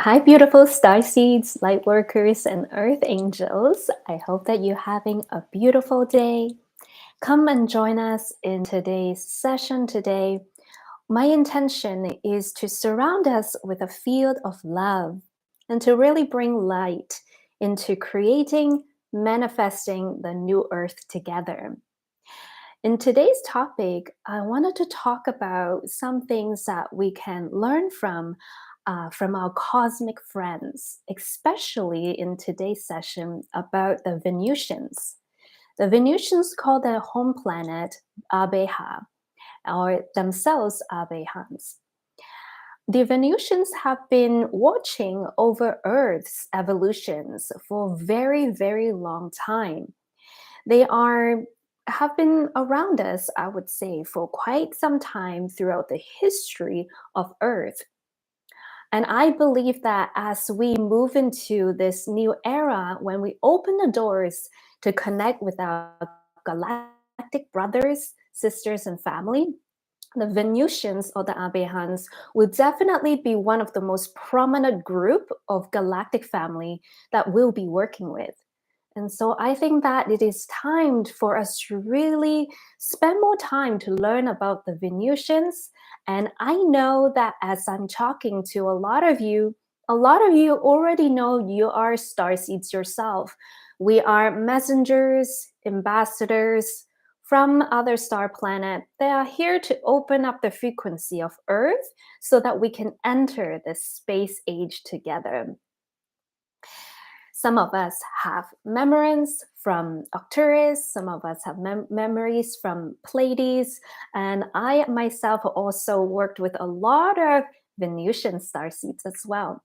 Hi, beautiful starseeds, lightworkers, and earth angels. I hope that you're having a beautiful day. Come and join us in today's session today. My intention is to surround us with a field of love and to really bring light into creating, manifesting the new earth together. In today's topic, I wanted to talk about some things that we can learn from our cosmic friends, especially in today's session about the Venusians. The Venusians call their home planet Abeja, or themselves Abejans. The Venusians have been watching over Earth's evolutions for a very, very long time. They are have been around us, I would say, for quite some time throughout the history of Earth. And I believe that as we move into this new era, when we open the doors to connect with our galactic brothers, sisters, and family, the Venusians or the Abehans will definitely be one of the most prominent group of galactic family that we'll be working with. And so I think that it is time for us to really spend more time to learn about the Venusians. And I know that as I'm talking to a lot of you already know you are starseeds yourself. We are messengers, ambassadors from other star planet. They are here to open up the frequency of Earth so that we can enter the space age together. Some of us have memories from Arcturus, some of us have memories from Pleiades, and I myself also worked with a lot of Venusian starseeds as well.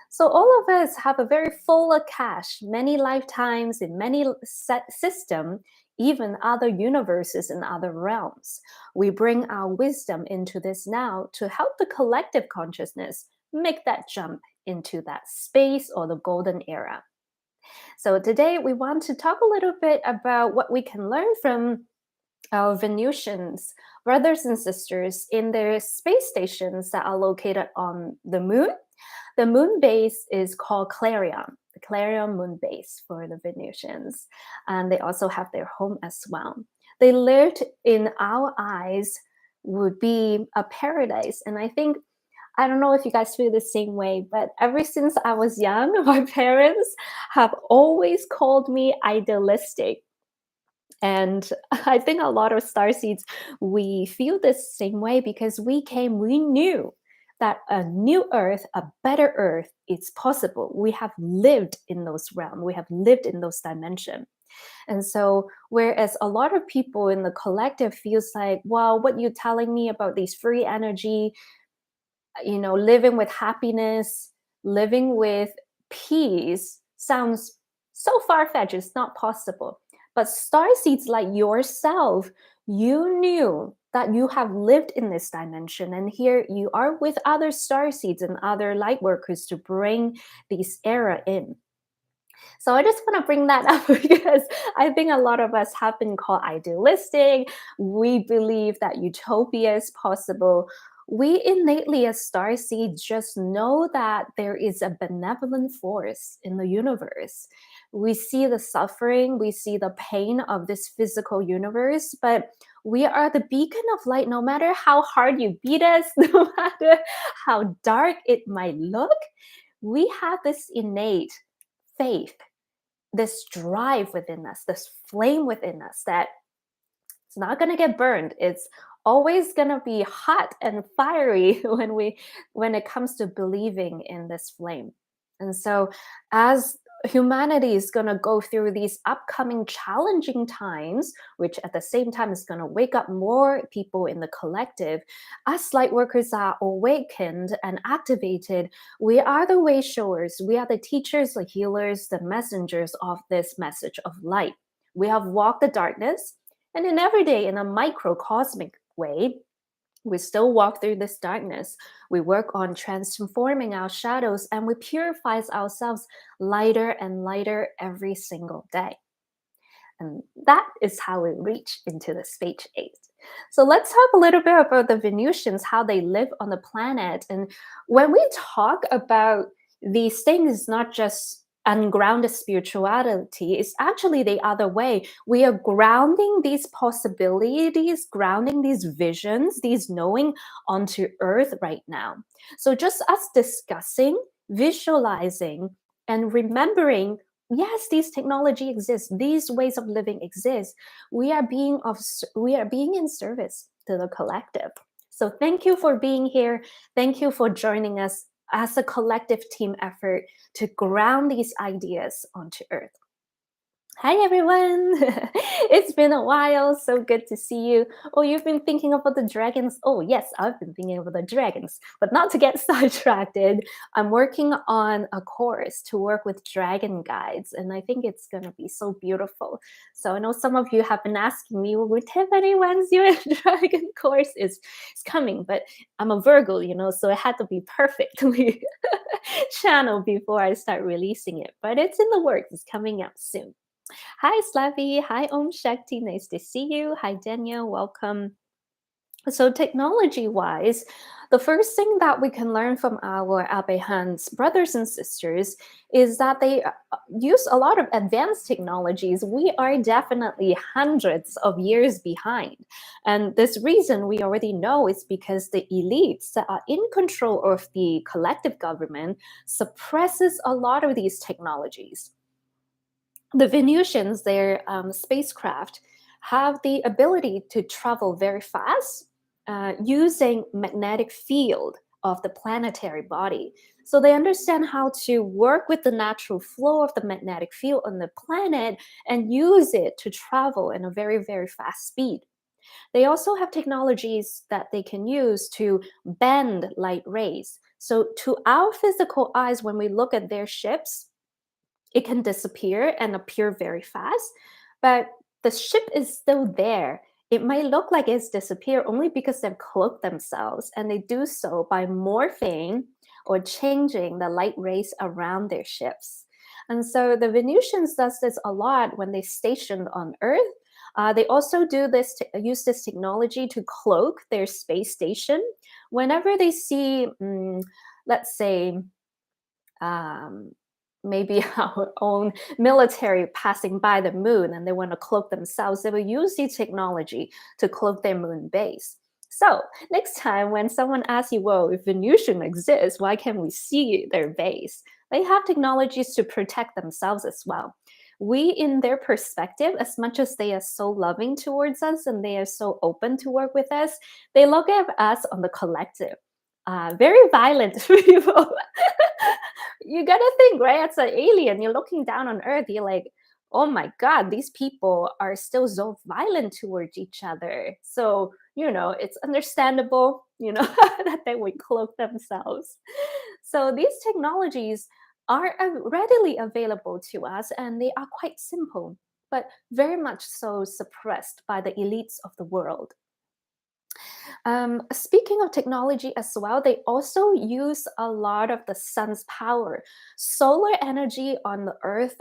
So all of us have a very full cache, many lifetimes in many set system, even other universes and other realms. We bring our wisdom into this now to help the collective consciousness make that jump into that space or the golden era. So today we want to talk a little bit about what we can learn from our Venusians, brothers and sisters in their space stations that are located on the moon. The moon base is called Clarion, the Clarion moon base for the Venusians. And they also have their home as well. They lived in our eyes would be a paradise. And I don't know if you guys feel the same way, but ever since I was young, my parents have always called me idealistic. And I think a lot of starseeds, we feel the same way because we knew that a new earth, a better earth is possible. We have lived in those realms, we have lived in those dimensions. And so, whereas a lot of people in the collective feels like, well, what you're telling me about these free energy, living with happiness, living with peace sounds so far fetched, it's not possible. But star seeds like yourself, you knew that you have lived in this dimension, and here you are with other star seeds and other light workers to bring this era in. So I just want to bring that up because I think a lot of us have been called idealistic. We believe that utopia is possible. We innately, as star seeds, just know that there is a benevolent force in the universe. We see the suffering, we see the pain of this physical universe, but we are the beacon of light no matter how hard you beat us, no matter how dark it might look. We have this innate faith, this drive within us, this flame within us that it's not going to get burned. It's always going to be hot and fiery when it comes to believing in this flame. And so as humanity is going to go through these upcoming challenging times, which at the same time is going to wake up more people in the collective, us light workers are awakened and activated. We are the way showers, we are the teachers, the healers, the messengers of this message of light. We have walked the darkness, and in every day, in a microcosmic way, we still walk through this darkness. We work on transforming our shadows, and we purify ourselves lighter and lighter every single day. And that is how we reach into the space age. So let's talk a little bit about the Venusians, how they live on the planet. And when we talk about these things is not just ungrounded spirituality, it's actually the other way. We are grounding these possibilities, grounding these visions, these knowing onto earth right now. So just us discussing, visualizing, and remembering, yes, these technology exists, these ways of living exist. We are being in service to the collective. So thank you for being here. Thank you for joining us as a collective team effort to ground these ideas onto earth. Hi everyone! It's been a while, so good to see you. Oh, you've been thinking about the dragons? Oh yes, I've been thinking about the dragons. But not to get sidetracked, I'm working on a course to work with dragon guides, and I think it's gonna be so beautiful. So I know some of you have been asking me, well, Tiffany, when's your dragon course is coming? But I'm a Virgo, so it had to be perfectly channeled before I start releasing it. But it's in the works, it's coming out soon. Hi, Slavi. Hi, Om Shakti. Nice to see you. Hi, Daniel. Welcome. So, technology wise, the first thing that we can learn from our Abejans brothers and sisters is that they use a lot of advanced technologies. We are definitely hundreds of years behind. And this reason we already know is because the elites that are in control of the collective government suppresses a lot of these technologies. The Venusians, their spacecraft, have the ability to travel very fast using magnetic field of the planetary body. So they understand how to work with the natural flow of the magnetic field on the planet and use it to travel in a very, very fast speed. They also have technologies that they can use to bend light rays. So to our physical eyes, when we look at their ships, it can disappear and appear very fast, but the ship is still there. It might look like it's disappeared only because they've cloaked themselves, and they do so by morphing or changing the light rays around their ships. And so the Venusians does this a lot when they stationed on Earth. They also use this technology to cloak their space station. Whenever they see, let's say, um, maybe our own military passing by the moon and they want to cloak themselves, they will use the technology to cloak their moon base. So next time when someone asks you, well, if Venusian exists, why can't we see their base? They have technologies to protect themselves as well. We, in their perspective, as much as they are so loving towards us and they are so open to work with us, they look at us on the collective. Very violent people. You gotta think, right? As an alien, you're looking down on Earth, you're like, oh my God, these people are still so violent towards each other. So, it's understandable, that they would cloak themselves. So these technologies are readily available to us and they are quite simple, but very much so suppressed by the elites of the world. Speaking of technology as well, they also use a lot of the sun's power. Solar energy on the Earth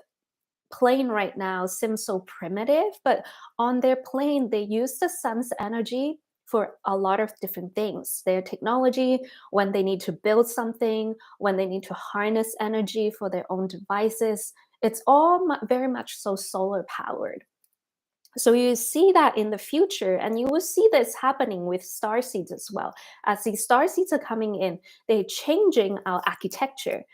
plane right now seems so primitive, but on their plane, they use the sun's energy for a lot of different things. Their technology, when they need to build something, when they need to harness energy for their own devices, it's all very much so solar powered. So you see that in the future, and you will see this happening with starseeds as well. As these starseeds are coming in, they're changing our architecture.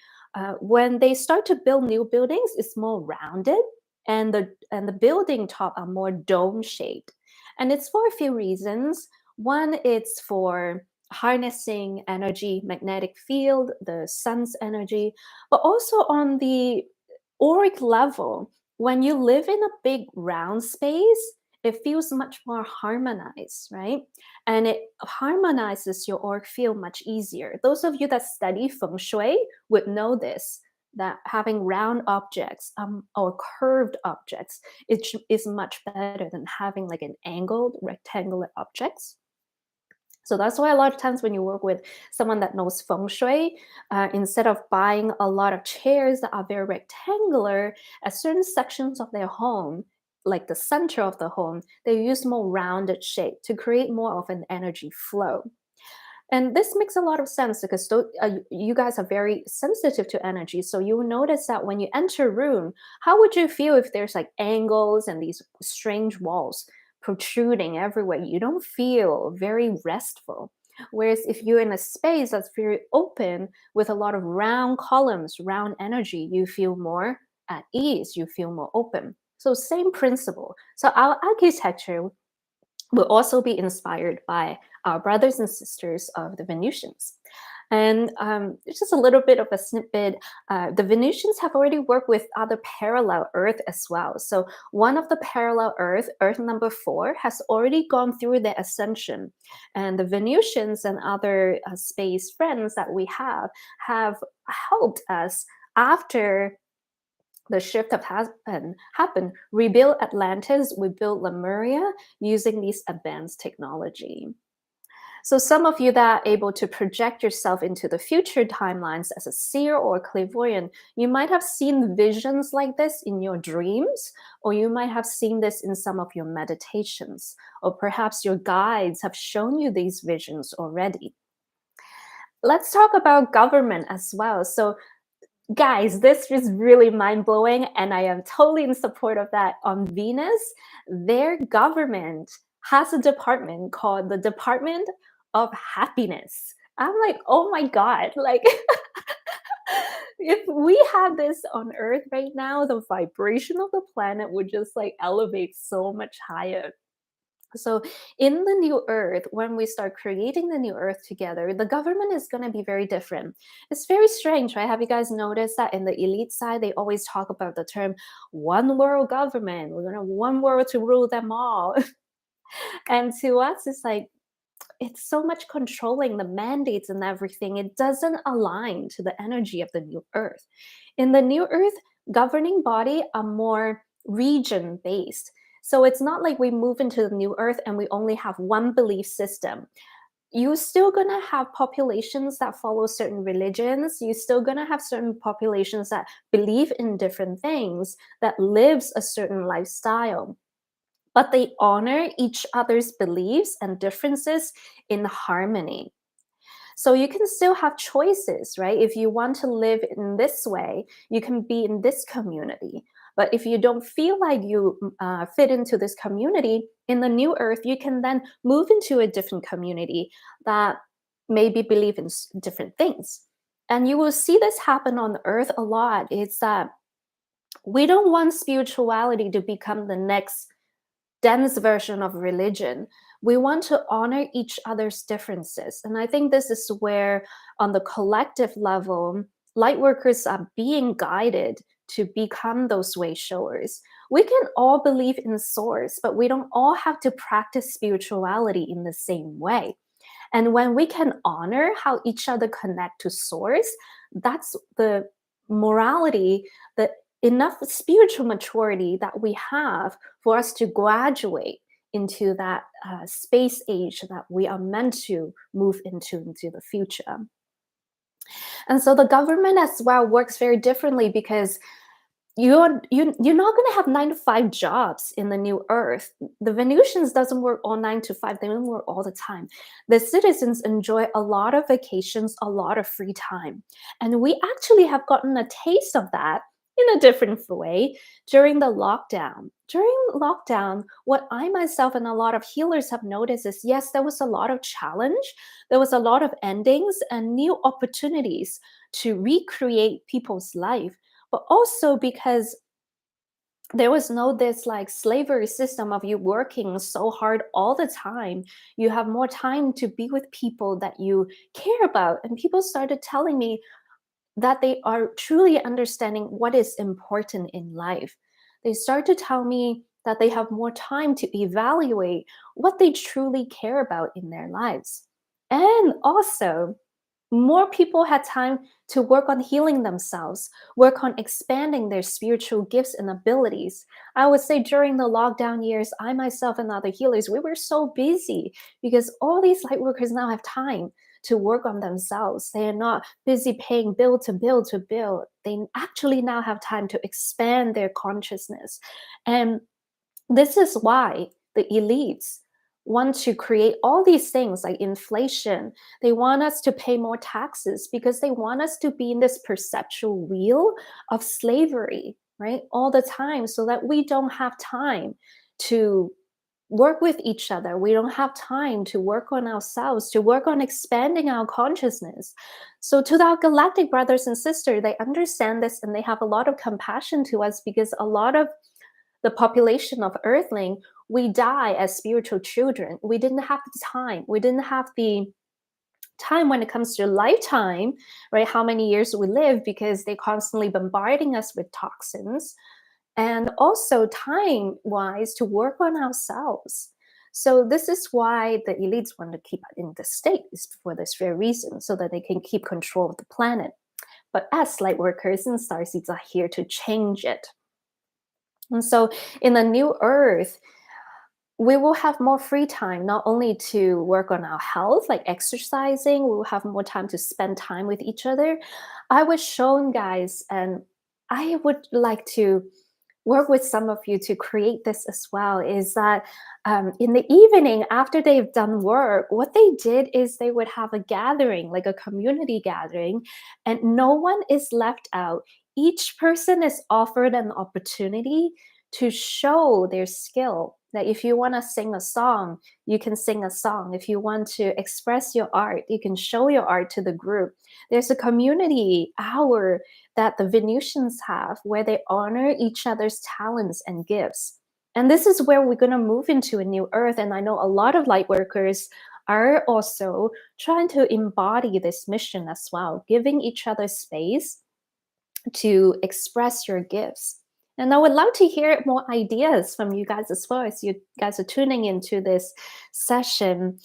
When they start to build new buildings, it's more rounded, and the building top are more dome shaped. And it's for a few reasons. One, it's for harnessing energy, magnetic field, the sun's energy, but also on the auric level, when you live in a big round space, it feels much more harmonized, right? And it harmonizes your auric field much easier. Those of you that study feng shui would know this, that having round objects or curved objects is much better than having like an angled rectangular objects. So that's why a lot of times when you work with someone that knows feng shui, instead of buying a lot of chairs that are very rectangular, at certain sections of their home, like the center of the home, they use more rounded shape to create more of an energy flow. And this makes a lot of sense because you guys are very sensitive to energy. So you will notice that when you enter a room, how would you feel if there's like angles and these strange walls protruding everywhere? You don't feel very restful. Whereas if you're in a space that's very open with a lot of round columns, round energy, you feel more at ease, you feel more open. So, same principle. So, our architecture will also be inspired by our brothers and sisters of the Venusians. And just a little bit of a snippet. The Venusians have already worked with other parallel Earth as well. So one of the parallel Earth, Earth number 4, has already gone through the ascension. And the Venusians and other space friends that we have helped us after the shift have happened, rebuild Atlantis, rebuild Lemuria using these advanced technology. So some of you that are able to project yourself into the future timelines as a seer or a clairvoyant, you might have seen visions like this in your dreams, or you might have seen this in some of your meditations, or perhaps your guides have shown you these visions already. Let's talk about government as well. So guys, this is really mind blowing, and I am totally in support of that. On Venus, their government has a department called the Department of Happiness. I'm like, oh my God, like, if we had this on Earth right now, the vibration of the planet would just like elevate so much higher. So, in the new earth, when we start creating the new earth together, the government is going to be very different. It's very strange, right? Have you guys noticed that in the elite side, they always talk about the term one world government? We're going to one world to rule them all. And to us, it's like, it's so much controlling the mandates and everything. It doesn't align to the energy of the new earth. In the new earth, governing body are more region based. So it's not like we move into the new earth and we only have one belief system. You're still gonna have populations that follow certain religions. You're still gonna have certain populations that believe in different things, that lives a certain lifestyle, but they honor each other's beliefs and differences in harmony. So you can still have choices, right? If you want to live in this way, you can be in this community. But if you don't feel like you fit into this community, in the new earth, you can then move into a different community that maybe believe in different things. And you will see this happen on earth a lot. It's that we don't want spirituality to become the next dense version of religion. We want to honor each other's differences. And I think this is where, on the collective level, light workers are being guided to become those way showers. We can all believe in source, but we don't all have to practice spirituality in the same way. And when we can honor how each other connect to source, that's the morality, the enough spiritual maturity that we have for us to graduate into that space age that we are meant to move into the future. And so the government as well works very differently because you're not going to have 9 to 5 jobs in the new earth. The Venusians doesn't work all 9 to 5. They don't work all the time. The citizens enjoy a lot of vacations, a lot of free time, and we actually have gotten a taste of that in a different way during the lockdown. During lockdown, what I myself and a lot of healers have noticed is, yes, there was a lot of challenge, there was a lot of endings and new opportunities to recreate people's life, but also because there was no this like slavery system of you working so hard all the time. You have more time to be with people that you care about. And people started telling me that they are truly understanding what is important in life. They start to tell me that they have more time to evaluate what they truly care about in their lives. And also, more people had time to work on healing themselves, work on expanding their spiritual gifts and abilities. I would say during the lockdown years, I myself and other healers, we were so busy because all these light workers now have time to work on themselves. They are not busy paying bill to bill to bill. They actually now have time to expand their consciousness. And this is why the elites want to create all these things like inflation. They want us to pay more taxes because they want us to be in this perceptual wheel of slavery, right? All the time, so that we don't have time to work with each other. We don't have time to work on ourselves, to work on expanding our consciousness. So, to our galactic brothers and sisters, they understand this and they have a lot of compassion to us, because a lot of the population of Earthling, we die as spiritual children. We didn't have the time. We didn't have the time when it comes to lifetime, right? How many years we live, because they're constantly bombarding us with toxins, and also time wise to work on ourselves. So this is why the elites want to keep it in the state, is for this very reason, so that they can keep control of the planet. But us light workers and starseeds are here to change it. And so in the new earth, we will have more free time, not only to work on our health, like exercising, we will have more time to spend time with each other. I was shown, guys, and I would like to work with some of you to create this as well, is that in the evening after they've done work, what they did is they would have a gathering, like a community gathering, and no one is left out. Each person is offered an opportunity to show their skill. That if you want to sing a song, you can sing a song. If you want to express your art, you can show your art to the group. There's a community hour that the Venusians have, where they honor each other's talents and gifts. And this is where we're going to move into a new earth. And I know a lot of light workers are also trying to embody this mission as well, giving each other space to express your gifts. And I would love to hear more ideas from you guys as well, as you guys are tuning into this session.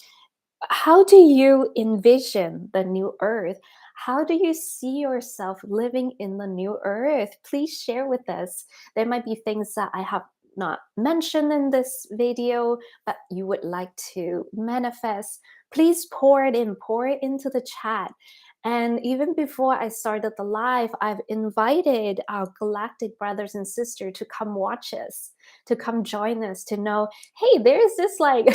How do you envision the new earth? How do you see yourself living in the new earth? Please share with us. There might be things that I have not mentioned in this video, but you would like to manifest. Please pour it into the chat. And even before I started the live, I've invited our galactic brothers and sisters to come watch us, to come join us, to know, hey, there's this like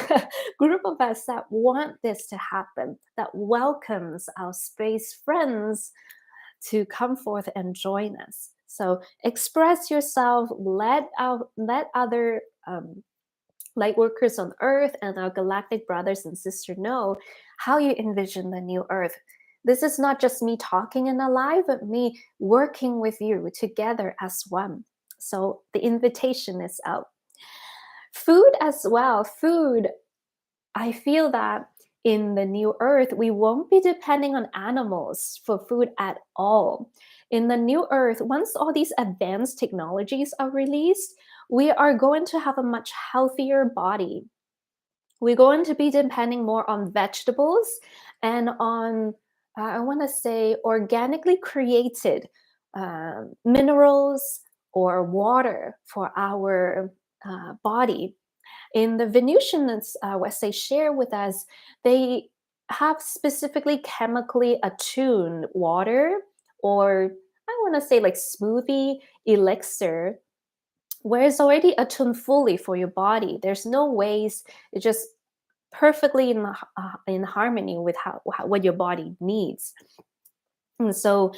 group of us that want this to happen, that welcomes our space friends to come forth and join us. So express yourself, let other light workers on earth and our galactic brothers and sisters know how you envision the new earth. This is not just me talking in a live, but me working with you together as one. So the invitation is out. Food as well. Food, I feel that in the new earth, we won't be depending on animals for food at all. In the new earth, once all these advanced technologies are released, we are going to have a much healthier body. We're going to be depending more on vegetables and on, I want to say, organically created minerals or water for our body. In the Venusians, what they share with us, they have specifically chemically attuned water, or I want to say like smoothie elixir, where it's already attuned fully for your body. There's no waste. It's just perfectly in harmony with what your body needs. And so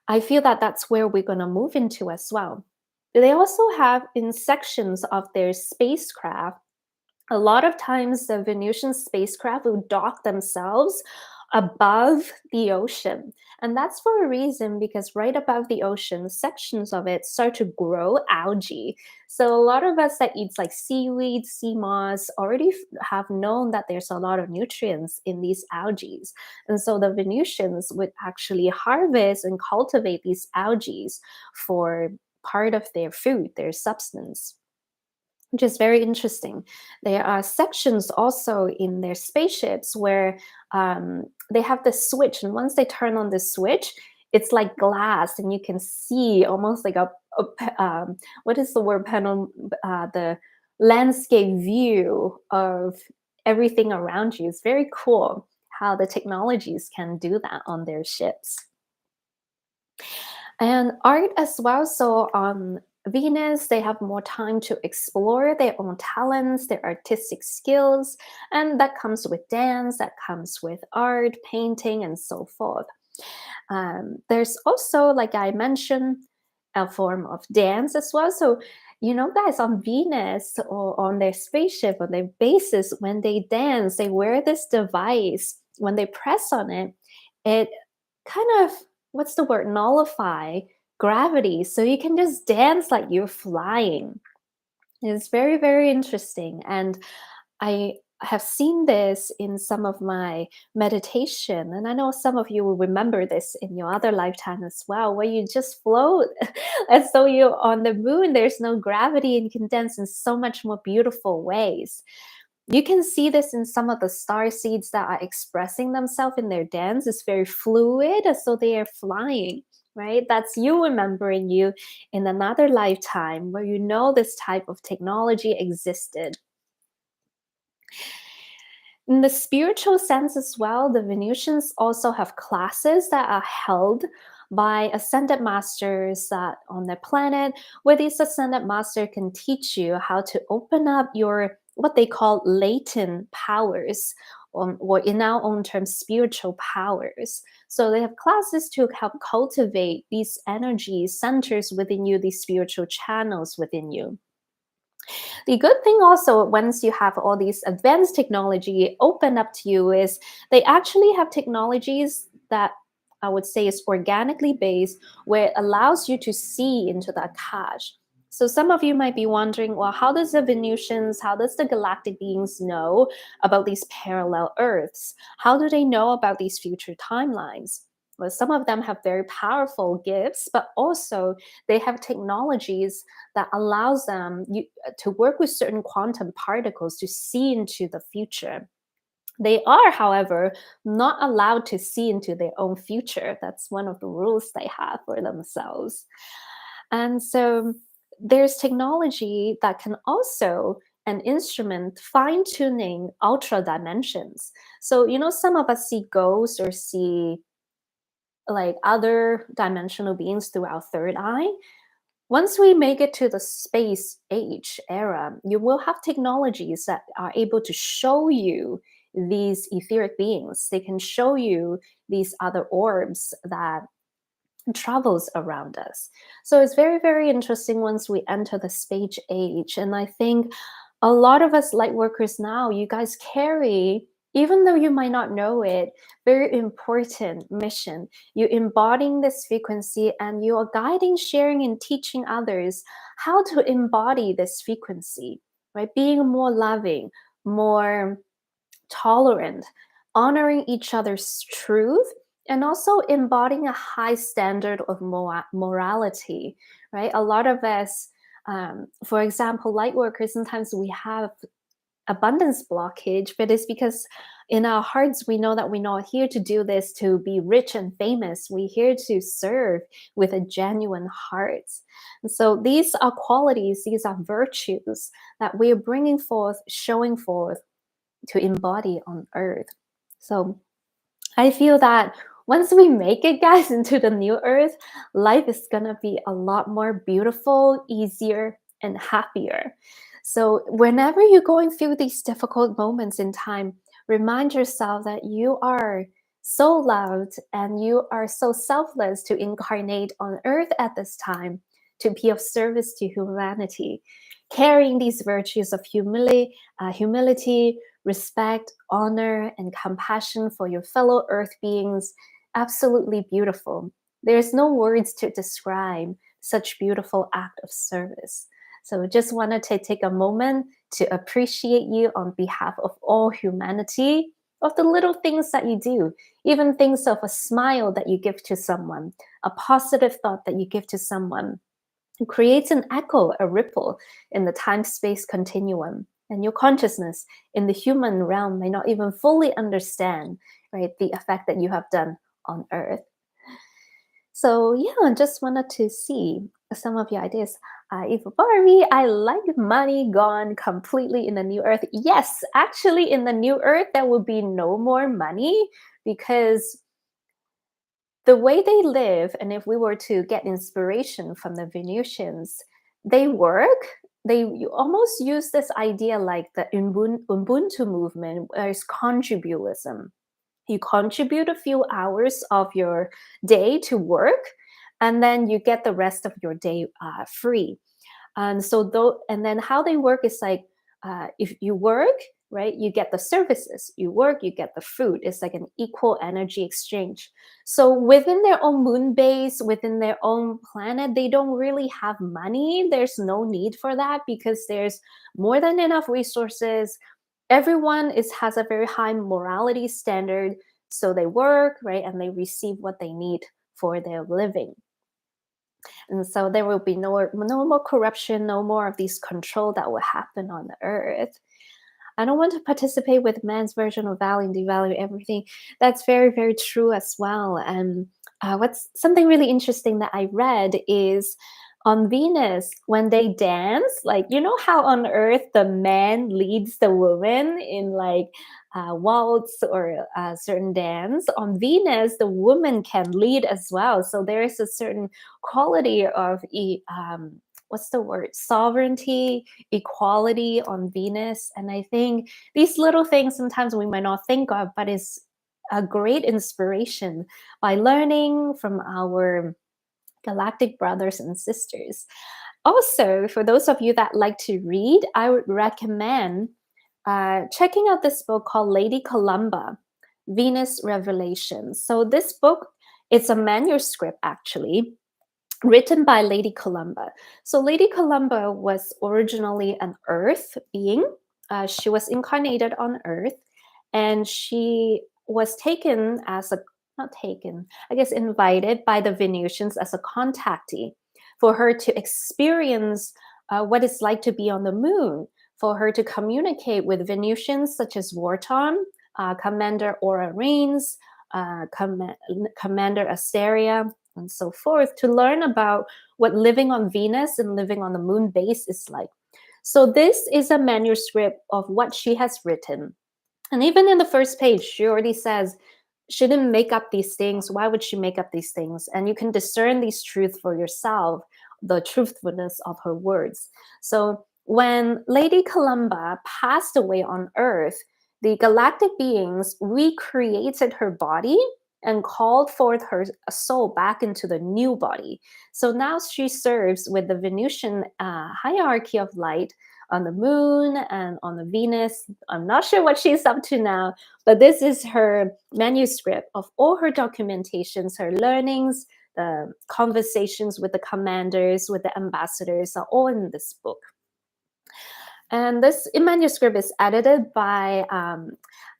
I feel that that's where we're going to move into as well. They also have in sections of their spacecraft, a lot of times the Venusian spacecraft will dock themselves above the ocean. And that's for a reason, because right above the ocean, sections of it start to grow algae. So a lot of us that eats like seaweed, sea moss already have known that there's a lot of nutrients in these algae. And so the Venusians would actually harvest and cultivate these algae for part of their food, their substance, which is very interesting. There are sections also in their spaceships where they have the switch, and once they turn on the switch, it's like glass, and you can see almost like a what is the word, panel, the landscape view of everything around you. It's very cool how the technologies can do that on their ships. And art as well. So Venus, they have more time to explore their own talents, their artistic skills, and that comes with dance, that comes with art, painting, and so forth. There's also, like I mentioned, a form of dance as well. So, guys, on Venus or on their spaceship, on their bases, when they dance, they wear this device. When they press on it, it kind of, what's the word, nullify gravity. So you can just dance like you're flying. It's very, very interesting. And I have seen this in some of my meditation, and I know some of you will remember this in your other lifetime as well, where you just float as though you're on the moon. There's no gravity, and you can dance in so much more beautiful ways. You can see this in some of the star seeds that are expressing themselves in their dance. It's very fluid, as though they are flying, right? That's you remembering you in another lifetime where you know this type of technology existed. In the spiritual sense as well, the Venusians also have classes that are held by ascended masters on their planet, where these ascended masters can teach you how to open up your what they call latent powers, or in our own terms, spiritual powers. So they have classes to help cultivate these energy centers within you, these spiritual channels within you. The good thing also, once you have all these advanced technology open up to you, is they actually have technologies that I would say is organically based, where it allows you to see into the Akash. So some of you might be wondering, well, how does the Venusians, how does the galactic beings know about these parallel Earths? How do they know about these future timelines? Well, some of them have very powerful gifts, but also they have technologies that allows them to work with certain quantum particles to see into the future. They are, however, not allowed to see into their own future. That's one of the rules they have for themselves. And so there's technology that can also an instrument fine-tuning ultra dimensions. So, some of us see ghosts or see like other dimensional beings through our third eye. Once we make it to the space age era, you will have technologies that are able to show you these etheric beings. They can show you these other orbs that travels around us. So it's very, very interesting once we enter the space age. And I think a lot of us light workers now, you guys carry, even though you might not know it, very important mission. You're embodying this frequency and you are guiding, sharing, and teaching others how to embody this frequency, right? Being more loving, more tolerant, honoring each other's truth, and also embodying a high standard of morality, right? A lot of us, for example, light workers, sometimes we have abundance blockage, but it's because in our hearts we know that we're not here to do this to be rich and famous. We're here to serve with a genuine heart. And so these are qualities, these are virtues that we are bringing forth, showing forth to embody on earth. So I feel that once we make it, guys, into the new earth, life is gonna be a lot more beautiful, easier, and happier. So whenever you're going through these difficult moments in time, remind yourself that you are so loved and you are so selfless to incarnate on earth at this time to be of service to humanity, carrying these virtues of humility, respect, honor, and compassion for your fellow earth beings. Absolutely beautiful. There's no words to describe such beautiful act of service. So just wanted to take a moment to appreciate you on behalf of all humanity, of the little things that you do, even things of a smile that you give to someone, a positive thought that you give to someone. It creates an echo, a ripple in the time-space continuum. And your consciousness in the human realm may not even fully understand, right, the effect that you have done on Earth. So yeah, just wanted to see some of your ideas. If Barbie, I like money gone completely in the new Earth. Yes, actually, in the new Earth, there will be no more money because the way they live, and if we were to get inspiration from the Venusians, they work. You almost use this idea like the Ubuntu movement, where it's contributism. You contribute a few hours of your day to work, and then you get the rest of your day free. And so though, and then how they work is like, if you work, right, you get the services. You work, you get the food. It's like an equal energy exchange. So within their own moon base, within their own planet, they don't really have money. There's no need for that because there's more than enough resources. Everyone has a very high morality standard. So they work, right, and they receive what they need for their living. And so there will be no more corruption, no more of these control that will happen on the earth. I don't want to participate with man's version of valuing, devaluing everything. That's very, very true as well. And what's something really interesting that I read is on Venus, when they dance, like, you know how on Earth the man leads the woman in like waltz or a certain dance, on Venus, the woman can lead as well. So there is a certain quality of what's the word, sovereignty, equality on Venus. And I think these little things sometimes we might not think of, but it's a great inspiration by learning from our galactic brothers and sisters. Also, for those of you that like to read, I would recommend checking out this book called Lady Columba, Venus Revelations. So this book, it's a manuscript actually, written by Lady Columba. So Lady Columba was originally an Earth being. She was incarnated on Earth, and she was taken as a not taken, I guess invited by the Venusians as a contactee for her to experience what it's like to be on the moon, for her to communicate with Venusians such as Warton, Commander Aura Reigns, Commander Asteria, and so forth, to learn about what living on Venus and living on the moon base is like. So this is a manuscript of what she has written. And even in the first page, she already says she didn't make up these things. Why would she make up these things? And you can discern these truths for yourself, the truthfulness of her words. So when Lady Columba passed away on Earth, the galactic beings recreated her body and called forth her soul back into the new body. So now she serves with the Venusian hierarchy of light on the moon and on the Venus. I'm not sure what she's up to now, but this is her manuscript of all her documentations, her learnings, the conversations with the commanders, with the ambassadors, are all in this book. And this manuscript is edited by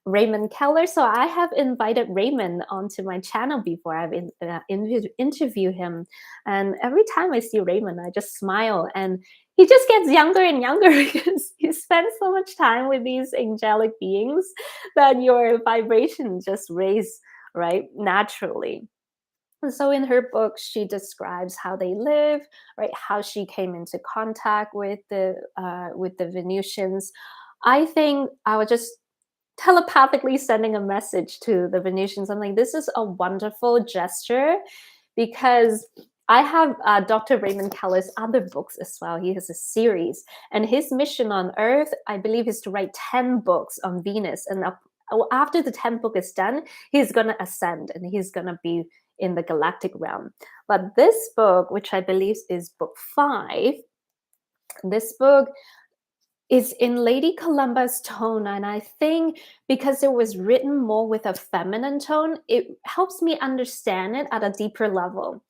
Raymond Keller. So I have invited Raymond onto my channel before. I've interviewed him. And every time I see Raymond, I just smile. And he just gets younger and younger because you spend so much time with these angelic beings that your vibration just raise, right, naturally. And so in her book, she describes how they live, right? How she came into contact with the Venusians. I think I was just telepathically sending a message to the Venusians. I'm like, this is a wonderful gesture because I have Dr. Raymond Keller's other books as well. He has a series, and his mission on Earth, I believe, is to write 10 books on Venus. And after the 10th book is done, he's going to ascend and he's going to be in the galactic realm. But this book, which I believe is book 5, this book is in Lady Columba's tone. And I think because it was written more with a feminine tone, it helps me understand it at a deeper level.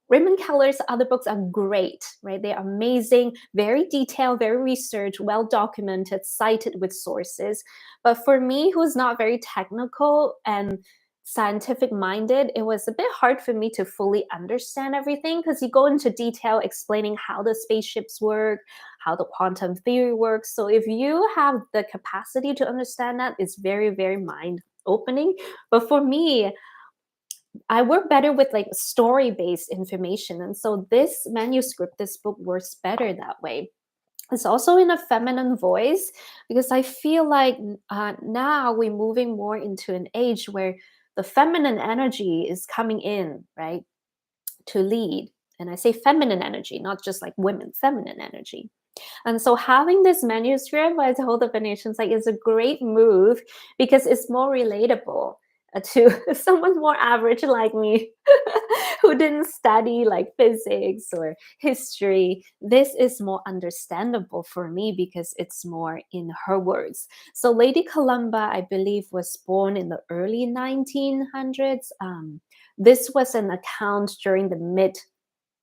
Raymond Keller's other books are great, right? They're amazing, very detailed, very researched, well documented, cited with sources. But for me, who's not very technical and scientific minded, it was a bit hard for me to fully understand everything because you go into detail explaining how the spaceships work, how the quantum theory works. So if you have the capacity to understand that, it's very, very mind opening. But for me, I work better with like story based information. And so this manuscript, this book works better that way. It's also in a feminine voice because I feel like now we're moving more into an age where the feminine energy is coming in, right, to lead. And I say feminine energy, not just like women, feminine energy. And so having this manuscript, I told the Venetians, like, is a great move because it's more relatable to someone more average like me who didn't study like physics or history. This is more understandable for me because it's more in her words. So Lady Columba, I believe, was born in the early 1900s. This was an account during the mid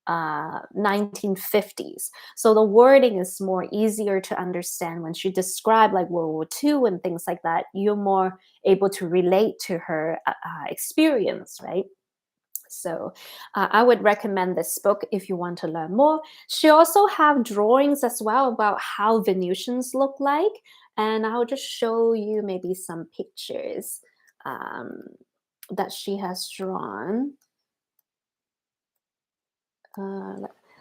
1950s. So the wording is more easier to understand when she described like World War II and things like that. You're more able to relate to her experience, right? So I would recommend this book if you want to learn more. She also have drawings as well about how Venusians look like, and I'll just show you maybe some pictures um, that she has drawn. Uh,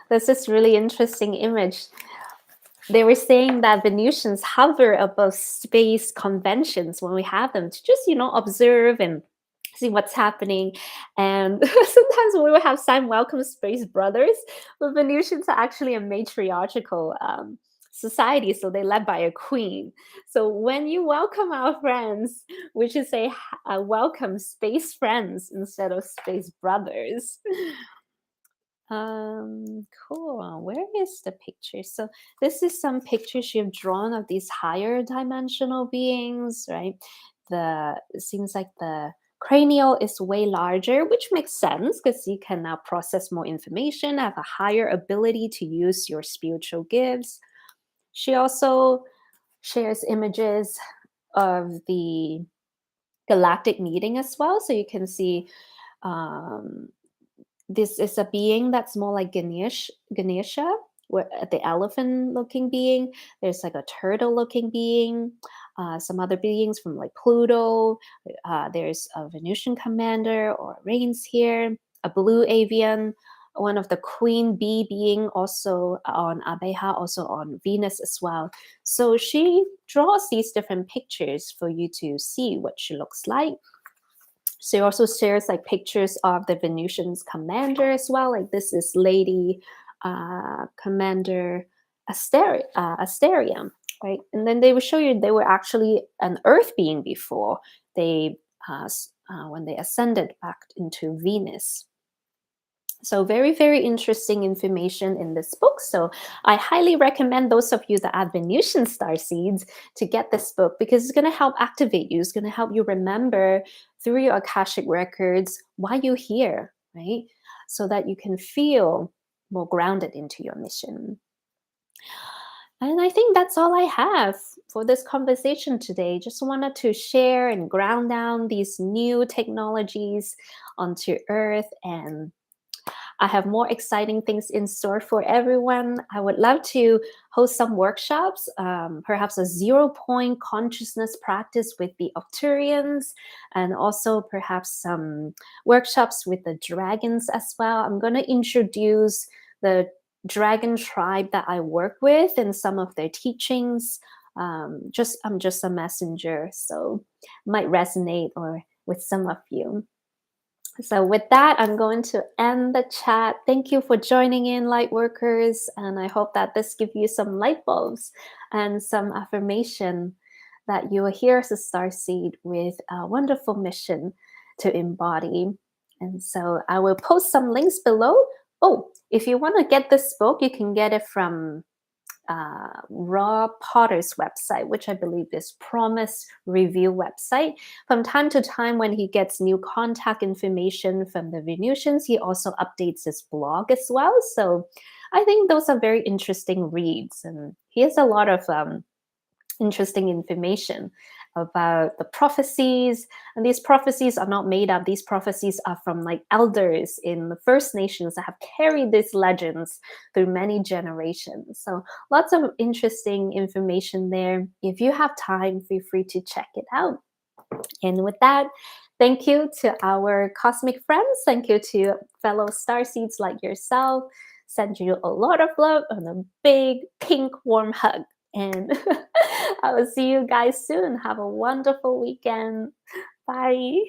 there's this really interesting image. They were saying that Venusians hover above space conventions when we have them to just, observe and see what's happening. And sometimes we will have Sam welcome space brothers, but Venusians are actually a matriarchal society, so they're led by a queen. So when you welcome our friends, we should say welcome space friends instead of space brothers. Cool. Where is the picture? So this is some pictures you've drawn of these higher dimensional beings, right? It seems like the cranial is way larger, which makes sense because you can now process more information, have a higher ability to use your spiritual gifts. She also shares images of the galactic meeting as well, so you can see um, this is a being that's more like Ganesha, where the elephant-looking being. There's like a turtle-looking being, some other beings from like Pluto. There's a Venusian commander or reigns here, a blue avian, one of the queen bee being also on Abeja, also on Venus as well. So she draws these different pictures for you to see what she looks like. She also shares like pictures of the Venusians commander as well. Like this is Lady Commander Asterium, right? And then they will show you they were actually an Earth being before they when they ascended back into Venus. So very, very interesting information in this book. So I highly recommend those of you that are Venusian starseeds to get this book because it's going to help activate you. It's going to help you remember through your Akashic records why you're here, right? So that you can feel more grounded into your mission. And I think that's all I have for this conversation today. Just wanted to share and ground down these new technologies onto Earth, and I have more exciting things in store for everyone. I would love to host some workshops, perhaps a 0-point consciousness practice with the Octurians, and also perhaps some workshops with the dragons as well. I'm going to introduce the dragon tribe that I work with and some of their teachings. I'm just a messenger, so might resonate or with some of you. So with that, I'm going to end the chat. Thank you for joining in, Lightworkers, and I hope that this gives you some light bulbs and some affirmation that you are here as a starseed with a wonderful mission to embody. And so I will post some links below. Oh, if you want to get this book, you can get it from Raw Potter's website, which I believe is Promise Review website. From time to time, when he gets new contact information from the Venusians, he also updates his blog as well. So I think those are very interesting reads, and he has a lot of interesting information about the prophecies. And these prophecies are not made up. These prophecies are from like elders in the First Nations that have carried these legends through many generations. So lots of interesting information there. If you have time, feel free to check it out. And with that, thank you to our cosmic friends. Thank you to fellow starseeds like yourself. Send you a lot of love and a big pink warm hug. And I will see you guys soon. Have a wonderful weekend. Bye.